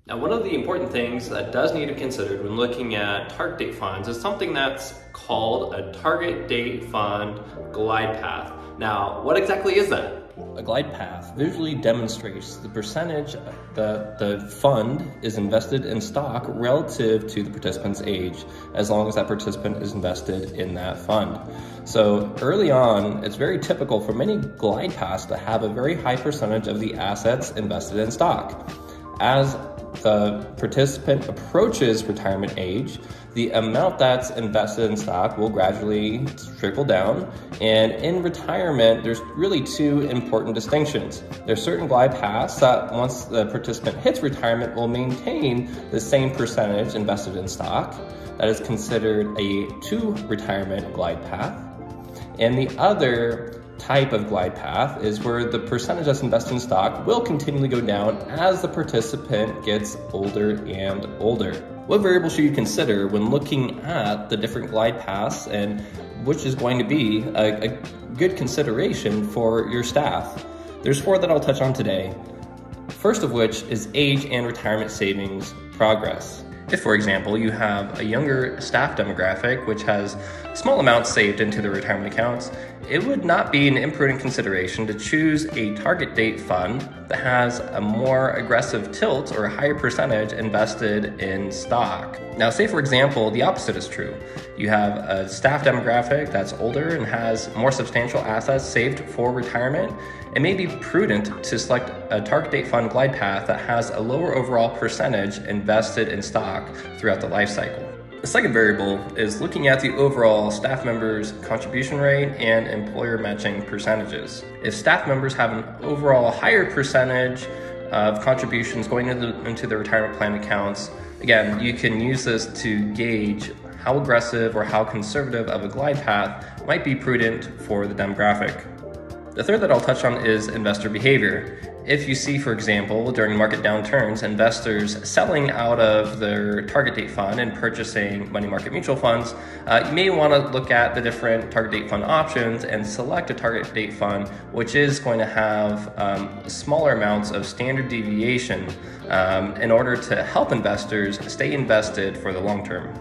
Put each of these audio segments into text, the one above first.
Now, one of the important things that does need to be considered when looking at target date funds is something that's called a target date fund glide path. Now, what exactly is that? A glide path visually demonstrates the percentage that the fund is invested in stock relative to the participant's age, as long as that participant is invested in that fund. So early on, it's very typical for many glide paths to have a very high percentage of the assets invested in stock. As the participant approaches retirement age, the amount that's invested in stock will gradually trickle down. And in retirement, there's really two important distinctions. There's certain glide paths that once the participant hits retirement will maintain the same percentage invested in stock. That is considered a to-retirement glide path. And the other type of glide path is where the percentage that's invested in stock will continually go down as the participant gets older and older. What variables should you consider when looking at the different glide paths, and which is going to be a good consideration for your staff? There's 4 that I'll touch on today. First of which is age and retirement savings progress. If, for example, you have a younger staff demographic which has small amounts saved into their retirement accounts, it would not be an imprudent consideration to choose a target date fund that has a more aggressive tilt or a higher percentage invested in stock. Now, say for example, the opposite is true. You have a staff demographic that's older and has more substantial assets saved for retirement. It may be prudent to select a target date fund glide path that has a lower overall percentage invested in stock throughout the life cycle. The second variable is looking at the overall staff members' contribution rate and employer matching percentages. If staff members have an overall higher percentage of contributions going into the retirement plan accounts, again, you can use this to gauge how aggressive or how conservative of a glide path might be prudent for the demographic. The third that I'll touch on is investor behavior. If you see, for example, during market downturns, investors selling out of their target date fund and purchasing money market mutual funds, you may want to look at the different target date fund options and select a target date fund which is going to have smaller amounts of standard deviation in order to help investors stay invested for the long term.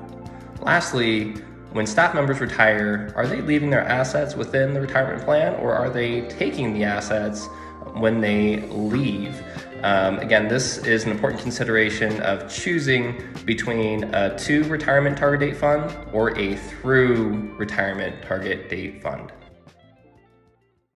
Lastly, when staff members retire, are they leaving their assets within the retirement plan, or are they taking the assets when they leave? Again, this is an important consideration of choosing between a to-retirement target date fund or a through retirement target date fund.